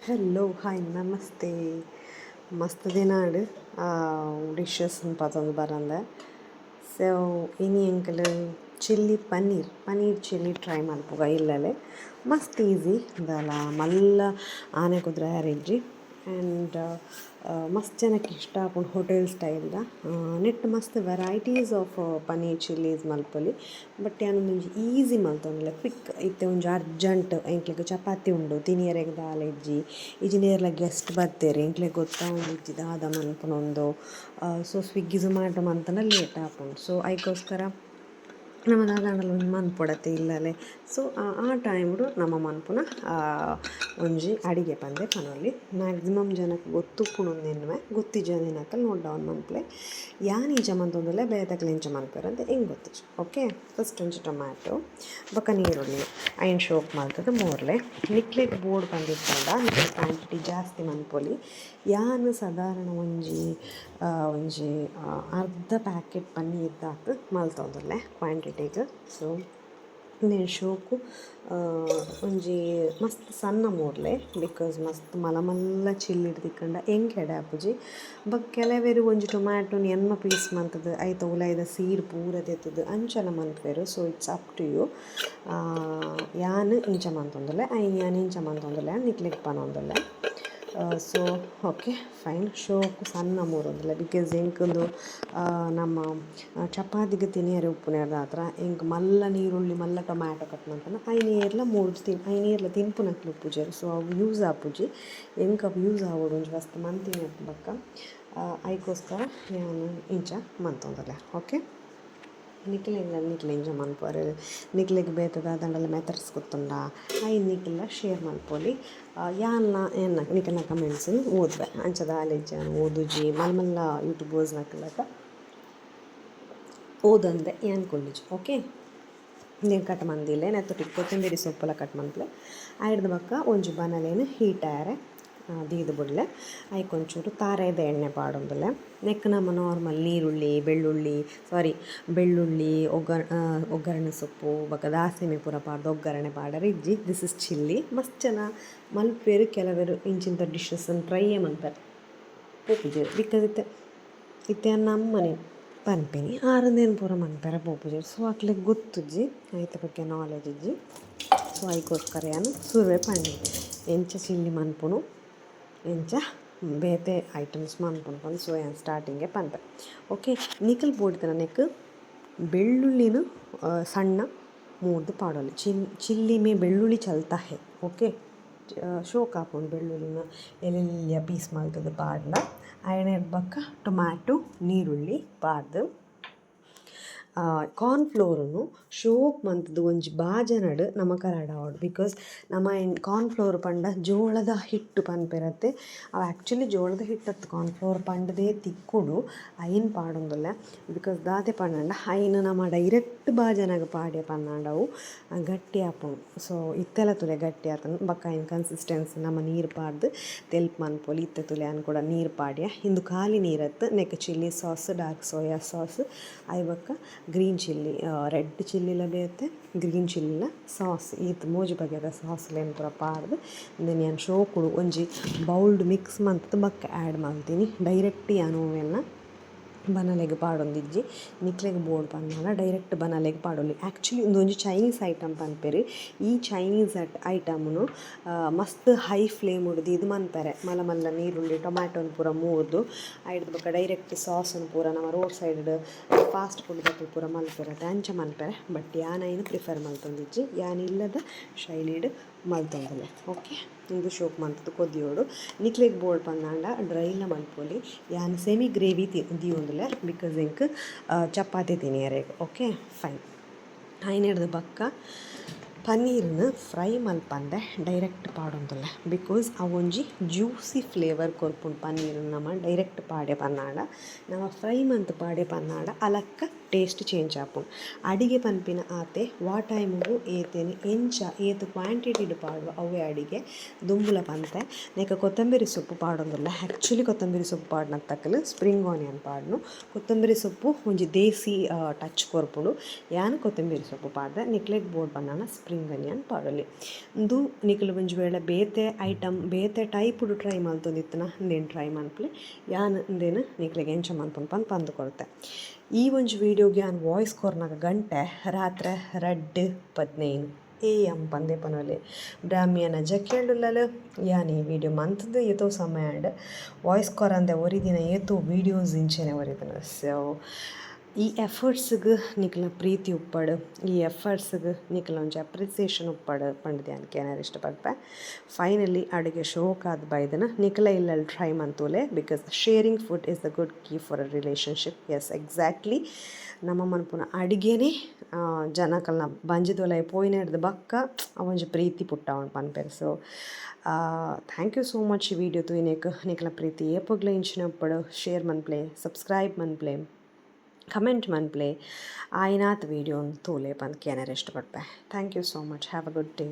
Hello hi ನಮಸ್ತೆ. ಮಸ್ತ್ ದಿನಾಡು dishes ಪತೊಂದು ಬರಂದೆ. ಸೊ ಇನಿ ಎಂಕಲ್ ಚಿಲ್ಲಿ ಪನ್ನೀರ್ ಚಿಲ್ಲಿ ಟ್ರೈ ಮಲ್ಪುಗ ಇಲ್ಲಲೆ ಮಸ್ತ್ ಈಸಿ ದಾಲ ಮಲ್ಲ ಆನೆ ಕುದ್ರೆ ಅರೆಜ್ಜಿ ಆ್ಯಂಡ್ ಮಸ್ತ್ ಜನಕ್ಕೆ ಇಷ್ಟ ಆಪುಂಡು ಹೋಟೆಲ್ ಸ್ಟೈಲ್ದ ನೆಟ್ ಮಸ್ತ್ ವೆರೈಟೀಸ್ ಆಫ್ ಪನ್ನೀರ್ ಚಿಲ್ಲೀಸ್ ಮಲ್ಪೊಲಿ. ಬಟ್ ಯಾನೊಂದು ಈಸಿ ಮಲ್ತೊಂದುಲ್ಲೆ ಕ್ವಿಕ್ ಇತ್ತೆ ಒಂಜಿ ಅರ್ಜೆಂಟ್ ಎಂಕ್ಲೆಗ್ ಚಪಾತಿ ಉಂಡು ತಿನಿಯರೆಗ್ ದಾಲ ಇಜ್ಜಿ ಇಜಿನೇರ್ಲ ಗೆಸ್ಟ್ ಬರ್ತೆರ್ ಎಂಕ್ಲೆಗ್ ಗೊತ್ತಾವೊಂದಿಜ್ಜಿ ದಾದ ಮನ್ಪುನೊಂದು. ಸೊ ಸ್ವಿಗ್ಗಿ ಝೊಮ್ಯಾಟೊ ಮಂತನ ಲೇಟ್ ಆಪುಂಡು. ಸೊ ಐಕೋಸ್ಕರ ನಮ್ಮ ದಾದಾಂಡಲ ಒಂಜಿ ಮನ್ಪೊಡತೆ ಇಲ್ಲಲೆ. ಸೊ ಆ ಟೈಮ್ಡು ನಮ್ಮ ಮನ್ಪುನ ಒಂಜಿ ಅಡಿಗೆ ಪಂದೆ ಪನೊಲಿ ಮ್ಯಾಕ್ಸಿಮಮ್ ಜನಕ್ಕೆ ಗೊತ್ತುಪ್ಪುಣೊಂದೆನ್ನುವೆ ಗೊತ್ತಿಜ್ಜನಿನಕಲ್ ನೋಟ್ ಡೌನ್ ಮನ್ಪುಲೆ ಯಾನ್ ಈಚ ಮಂತೊಂದುಲ್ಲೆ ಬೇತಕ್ಲೆ ಇಂಚ ಮನ್ಪೆರ್ ಅಂತ ಹೆಂಗೆ ಗೊತ್ತಿಜ್ಜಿ. ಓಕೆ, ಫಸ್ಟ್ ಒಂಜಿ ಟೊಮ್ಯಾಟೊ ಬೊಕ ನೀರುಳ್ಳಿ ಐನ್ ಶೋಕ್ ಮಲ್ತದ ಮೂರ್ಲೆ ನಿಕ್ಲೆಗ್ ಬೋರ್ಡ್ ಪಂದಿತ್ತಂಡ ನಿಕ್ಲೆ ಕ್ವಾಂಟಿಟಿ ಜಾಸ್ತಿ ಮನ್ಪೊಲಿ. ಯಾನ್ ಸಾಧಾರಣ ಒಂಜಿ ಅರ್ಧ ಪ್ಯಾಕೆಟ್ ಪನ್ನೀರ್ ದಾತ್ ಮಲ್ತೊಂದುಲ್ಲೆ ಕ್ವಾಂಟಿಟಿಗ್. ಸೊ ಇಂದೆನ್ ಶೋಕು ಒಂಜಿ ಮಸ್ತ್ ಸಣ್ಣ ಮೂರ್ಲೆ ಬಿಕಾಸ್ ಮಸ್ತ್ ಮಲ್ಲ ಮಲ್ಲ ಚಿಲ್ಲಿಡ್ ತಿಕ್ಕಂಡ ಎಂಕ್ ಎಡೆ ಆಪುಜಿ. ಬೊಕ್ಕ ಕೆಲವೆರು ಒಂಜಿ ಟೊಮ್ಯಾಟೊನ ಎನ್ಮ ಪೀಸ್ ಮಂತುದು ಐತ ಉಲಾಯ್ದ ಸೀಡ್ ಪೂರ ತೆತ್ತುದು ಅಂಚೆಲ್ಲ ಮನ್ಪುವೆರು. So it's up to you. ಯಾನ್ ಇಂಚ ಮಂತೊಂದುಲ್ಲೆ ಯಾನ್ ಇಂಚ ಮಂತೊಂದುಲ್ಲೆ ನಿಕ್ಲೆಗ್ ಪನೊಂದುಲ್ಲೆ. So okay fine. ಶೋಕು ಸಣ್ಣ ಮೂರೊಂದುಲ್ಲೆ ಬಿಕಾಸ್ ಎಂಕುಂದು ನಮ್ಮ ಚಪಾತಿಗೆ ತಿನಿಯರೆ ಉಪ್ಪುನೆರ್ದ ಹತ್ರ ಎಂಕ್ ಮಲ್ಲ ನೀರುಳ್ಳಿ ಮಲ್ಲ ಟೊಮ್ಯಾಟೊ ಕಟ್ ಮಂತನ ಐನೇರ್ಲ ತಿನ್ಪುನಕ್ಲೆ ಉಪ್ಪುಜೆರ್. ಸೊ ಅವು ಯೂಸ್ ಆಪುಜಿ ಎಂಕ್ ಅವು ಯೂಸ್ ಆವೊಡು ಒಂಜಿ ವಸ್ತು ಮಂತಿನ ಬಕ್ಕ ಐಕೋಸ್ಕರ ಯಾನ್ ಇಂಚ ಮಂತೊಂದುಲ್ಲೆ. ಓಕೆ, ನಿಕ್ಲೆ ಇಂಚ ಮನ್ಪುವೆರ್ ನಿಕ್ಲೆಗ್ ಬೇತೆ ದಾದಂಡಲ ಮೆಥಡ್ಸ್ ಗೊತ್ತುಂಡ ಐನ್ ನಿಕ್ಲೆಲ ಶೇರ್ ಮಲ್ಪೊಲಿ. ನಿಕ್ಲೆನ ಕಮೆಂಟ್ಸ್ನು ಓದ್ಬೆ ಅಂಚ ದಾಲೆಜ್ಜಿ ಓದುಜಿ ಮಲ್ಲ ಮಲ್ಲ ಯೂಟ್ಯೂಬರ್ಸ್ನಕ್ಲೆಕ ಓದಂದೆ ಯಾನ್ ಕೊಲ್ಲಿಜಿ. ಓಕೆ, ಇಂದೆನ್ ಕಟ್ ಮಂದಿಲ್ಲೆ ನೆತ್ತೊಟ್ಟಿಗೆ ಕೊತ್ತಂಬರಿ ಸೊಪ್ಪೆಲ್ಲ ಕಟ್ ಮನ್ಪುಲೆ ಆಯ್ಡ್ದ ಬಕ್ಕ ಒಂಜಿ ಬನಲೆನ್ ಹೀಟ್ ಆಯರೆ ದೀದ್ ಬುಡ್ಲೆ ಐಕೊಂಚೂರು ತಾರೆದ ಎಣ್ಣೆ ಪಾಡೊಂದುಲ್ಲೆ ನೆಕ್ ನಮ್ಮ ನಾರ್ಮಲ್ ನೀರುಳ್ಳಿ ಬೆಳ್ಳುಳ್ಳಿ ಒಗ್ಗರಣೆ ಸೊಪ್ಪು ಬೊಕ ದಾಸೆಮೆ ಪೂರ ಪಾಡ್ದು ಒಗ್ಗರಣೆ ಪಾಡರೆ ಇಜ್ಜಿ ದಿಸ್ ಇಸ್ ಚಿಲ್ಲಿ. ಮಸ್ತ್ ಜನ ಮಲ್ಪೆರ್ ಕೆಲವೆರು ಇಂಚಿಂತ ಡಿಶಸ್ಸನ್ನು ಟ್ರೈಯೇ ಮನ್ಪೆರ್ ಪೋಪುಜೆರ್ ಬಿಕಾಸ್ ಇತ್ತೆ ನನ್ನ ಅಮ್ಮನೆ ಪನ್ಪೆನಿ ಆರಂದೇನು ಪೂರ ಮನ್ಪೆರ ಪೋಪುಜೆರ್. ಸೊ ಅಕ್ಲೆಗ್ ಗೊತ್ತುಜ್ಜಿ ಐತ ಬಗ್ಗೆ ನಾಲೆಜ್ ಇಜ್ಜಿ. ಸೊ ಐಕೋಸ್ಕರ ಯಾನ್ ಸುರುವೆ ಪಂಡಿ ಎಂಚ ಚಿಲ್ಲಿ ಮನ್ಪುನು ಎಂಚ ಬೇತೆ ಐಟಮ್ಸ್ ಮನ್ಪುನು ಸೊ ಯಾನ್ ಸ್ಟಾರ್ಟಿಂಗೇ ಪನ್ಪೆ. ಓಕೆ, ನಿಕಲ್ ಬೋಡ್ತನ ನೆಕ್ ಬೆಳ್ಳುಳ್ಳಿನ ಸಣ್ಣ ಮೂರ್ದು ಪಾಡೊಲಿ ಚಿಲ್ಲಿ ಮೇ ಬೆಳ್ಳುಳ್ಳಿ ಚಲ್ತಾ ಹೇ. ಓಕೆ, ಶೋಕ್ ಆಪುಂಡು ಬೆಳ್ಳುಳ್ಳಿನ ಎಲೆಲ್ಯ ಪೀಸ್ ಮಲ್ತದು ಪಾಡ್ಲ ಐನೆರ್ದ್ ಬಕ್ಕ ಟೊಮ್ಯಾಟೊ ನೀರುಳ್ಳಿ ಪಾಡ್ದು ಕಾರ್ನ್ಫ್ಲೋರನ್ನು ಶೋಕ್ ಮಂತುದು ಒಂಜಿ ಬಾಜನಡ್ ನಮಕ್ ರಡಾವೊಡು. ಬಿಕಾಸ್ ನಮ ಕಾರ್ನ್ಫ್ಲೋರ್ ಪಂಡ ಜೋಳದ ಹಿಟ್ಟು ಪನ್ಪೆರತ್ತೆ ಅವು ಆ್ಯಕ್ಚುಲಿ ಜೋಳದ ಹಿಟ್ಟತ್ತು ಕಾರ್ನ್ಫ್ಲೋರ್ ಪಂಡದೇ ತಿಕ್ಕುಡು ಐನ್ ಪಾಡೊಂದುಲ್ಲೆ. ಬಿಕಾಸ್ ದಾತೆ ಪಂಡ ಐನ್ ನಮ ಡೈರೆಕ್ಟ್ ಬಾಜನಗ ಪಾಡ್ಯ ಪನ್ನಾಂಡವು ಗಟ್ಟಿ ಆಪುಂಡು. ಸೊ ಇತ್ತೆಲ ತುಲೆ ಗಟ್ಟಿ ಆತನ ಬಕ್ಕ ಐನ್ ಕನ್ಸಿಸ್ಟೆನ್ಸಿ ನಮ ನೀರು ಪಾಡ್ದು ತೆಲ್ಪ್ ಮನ್ಪೊಲಿ ಇತ್ತೆ ತುಲೆ ಅನ್ ಕೂಡ ನೀರು ಪಾಡ್ಯ ಇಂದು ಖಾಲಿ ನೀರತ್ತು ನೆಕ್ chilli sauce dark soya sauce ಐ ಬಕ್ಕ ಗ್ರೀನ್ ಚಿಲ್ಲಿ ರೆಡ್ ಚಿಲ್ಲಿಲ ಬೇತೆ ಗ್ರೀನ್ ಚಿಲ್ಲಿಲ ಸಾಸ್ ಈತ್ ಮೂಜಿ ಬಗೆದ ಸಾಸ್ಲೇನು ಪೂರ ಪಾಡ್ದು ದೆನ್ ಯಾನ್ ಶೋಕುಡು ಒಂಜಿ ಬೌಲ್ಡ್ ಮಿಕ್ಸ್ ಮಂತ್ ಬಕ್ಕ ಆ್ಯಡ್ ಮಾಡ್ತೀನಿ. ಡೈರೆಕ್ಟ್ ಯಾನ್ ಓವೆಲ್ನ ಬನಲೆಗ್ ಪಾಡೊಂದಿಜ್ಜಿ ನಿಕ್ಲೆಗ್ ಬೋರ್ಡ್ ಪಂದಾಂಡ ಡೈರೆಕ್ಟ್ ಬನಲೆಗ್ ಪಾಡೊಲಿ. ಆ್ಯಕ್ಚುಲಿ ಒಂದೊಂಜಿ ಚೈನೀಸ್ ಐಟಮ್ ಪನ್ಪೆರ್ ಈ ಚೈನೀಸ್ ಐಟಮ್ನು ಮಸ್ತ್ ಹೈ ಫ್ಲೇಮ್ ಉಡ್ದು ಇದು ಮನ್ಪೆರೆ ಮಲ್ಲ ಮಲ್ಲ ನೀರುಳ್ಳಿ ಟೊಮ್ಯಾಟೊನ ಪೂರ ಮೂರ್ದು ಐಡ್ದು ಬೊಕ ಡೈರೆಕ್ಟ್ ಸಾಸನ್ನು ಪೂರ ನಮ್ಮ ರೋಡ್ ಸೈಡ್ ಫಾಸ್ಟ್ ಫುಡ್ ದಪ್ಪು ಪೂರ ಮಲ್ಪೆರತ್ತೆ ಅಂಚ ಮನ್ಪೆರೆ. ಬಟ್ ಯಾನ್ ಐನ್ ಪ್ರಿಫರ್ ಮಲ್ತೊಂದಿಜ್ಜಿ ಯಾನ್ ಇಲ್ಲದ ಶೈಲಿಡ್ ಮಲ್ತೊಂದುಲ್ಲೆ. ಓಕೆ, ಇದು ಶೋಕ್ ಮಂತದ್ದು ಕೊದ್ದಿಯೋಡು ನಿಕ್ಲೆಗ್ ಬೋರ್ಡ್ ಪಂದಾಂಡ ಡ್ರೈಲ ಮಲ್ಪೊಲಿ ಯಾನ್ ಸೆಮಿ ಗ್ರೇವಿ ದಿಯೊಂದುಲ್ಲೆ ಬಿಕಾಸ್ ಎಂಕ್ ಚಪಾತಿ ತಿನಿಯರೆಗ್. Okay fine. ಐನೆರ್ದ್ ಬಕ್ಕ ಪನ್ನೀರ್ನ ಫ್ರೈ ಮಲ್ಪಂದೆ ಡೈರೆಕ್ಟ್ ಪಾಡೊಂದುಲ್ಲೆ ಬಿಕಾಸ್ ಅವೊಂಜಿ ಜ್ಯೂಸಿ ಫ್ಲೇವರ್ ಕೊರ್ಪುಂಡು ಪನ್ನೀರ್ ನಮ ಡೈರೆಕ್ಟ್ ಪಾಡ್ಯ ಪನ್ನಾಂಡ ನಮ ಫ್ರೈ ಮಂತ್ ಪಾಡ್ಯ ಪನ್ನಾಂಡ ಅಲಕ್ಕ ಟೇಸ್ಟ್ ಚೇಂಜ್ ಆಪುಂಡು. ಅಡಿಗೆ ಪನ್ಪಿನ ಆತೆ ವಾ ಟೈಮ್ಗೂ ಏತೇನೆ ಎಂಚ ಏತು ಕ್ವಾಂಟಿಟಿಡ್ ಪಾಡುವ ಅವೇ ಅಡಿಗೆ ದುಂಬುಲ ಪಂತೆ. ನೆಕ್ಕ ಕೊತ್ತಂಬರಿ ಸೊಪ್ಪು ಪಾಡೊಂದುಲ್ಲ. ಆ್ಯಕ್ಚುಲಿ ಕೊತ್ತಂಬರಿ ಸೊಪ್ಪು ಪಾಡ್ನತ್ತಕ್ಕಲು ಸ್ಪ್ರಿಂಗ್ ಆನಿಯನ್ ಪಾಡ್ನು. ಕೊತ್ತಂಬರಿ ಸೊಪ್ಪು ಒಂಜಿ ದೇಸಿ ಟಚ್ ಕೊರ್ಪುಂಡು. ಯಾನ್ ಕೊತ್ತಂಬರಿ ಸೊಪ್ಪು ಪಾಡ್ದೆ, ನಿಕ್ಲೆಗ್ ಬೋಡ್ ಪನ್ನನ ಸ್ಪ್ರಿಂಗ್ ಆನಿಯನ್ ಪಾಡೊಲಿ. ಇಂದು ನಿಕ್ಲು ಒಂಜಿ ವೇಳೆ ಬೇತೆ ಐಟಮ್ ಬೇತೆ ಟೈಪುಡು ಟ್ರೈ ಮಲ್ತೊಂದಿತ್ತನ ಇಂದೇನು ಟ್ರೈ ಮನ್ಪುಲೆ ಯಾನ್ ಇಂದೇನು ನಿಕ್ಲೆಗ್ ಎಂಚ ಮನ್ಪುಂಡು ಪಂದು ಕೊಡ್ತೆ. ಈ ಒಂಜಿ ವೀಡಿಯೋಗೆ ಯಾನ್ ವಾಯ್ಸ್ ಕೊರ್ನಾಗ ಗಂಟೆ ರಾತ್ರೆ 2:15 AM ಪಂದೆ ಪನೊಲಿ. ಬ್ರಾಹ್ಮಿಯನ ಜಕ್ಕೇಳುಲ್ಲಲು ಯಾನ್ ಈ ವಿಡಿಯೋ ಮಂತದ್ದು ಏತೋ ಸಮಯ ವಾಯ್ಸ್ ಕೊರಂದೆ ಒರಿದಿನ ಏತೋ ವೀಡಿಯೋಸ್ ಇಂಚೆನೆ ಒರಿದಿನ. ಸೊ ಈ ಎಫರ್ಟ್ಸ್ಗೆ ನಿಕ್ಲ ಪ್ರೀತಿ ಉಪ್ಪಡು, ಈ ಎಫರ್ಟ್ಸ್ಗೆ ನಿಕ್ಲ ಒಂಜಿ ಅಪ್ರಿಸಿಯೇಷನ್ ಉಪ್ಪಡು ಪಂಡದು ಯಾನ್ಕೆ ಏನಾರು ಇಷ್ಟಪಡ್ಪೆ. ಫೈನಲಿ ಅಡುಗೆ ಶೋಕಾದ ಬೈದನ ನಿಕ್ಲ ಇಲ್ಲಲ್ಲಿ ಟ್ರೈ ಮಂತೂಲೆ. Because sharing food is the good key for a relationship. Yes, exactly. ನಮ್ಮ ಮನ್ಪುನ ಅಡುಗೆನೇ ಜನಕಲ್ನ ಬಂಜಿದೊಲೈ ಪೋಯಿನ ಹಿಡ್ದು ಬಕ್ಕ ಅವೊಂಜಿ ಪ್ರೀತಿ ಪುಟ್ಟ ಅವನು ಪನ್ಪೆರ್. So thank you so much ಈ ವಿಡಿಯೋ ತೂಯಿನೇಕ್ ನಿಕ್ಲ ಪ್ರೀತಿ ಏಪಗ್ಲ ಇಂಚಿನ ಉಪ್ಪಡು ಶೇರ್ ಮನ್ಪ್ಲೆ, ಸಬ್ಸ್ಕ್ರೈಬ್ ಮನ್ಪ್ಲೆ, ಕಮೆಂಟ್ ಮನ್ಪ್ಲೆ, ಆಯ್ನಾತ್ ವೀಡಿಯೋನ್ ತೂಲೆ ಪಂದ್ಕೆ ಏನಾರು ಇಷ್ಟಪಡ್ಪೆ. Thank you so much. Have a good day.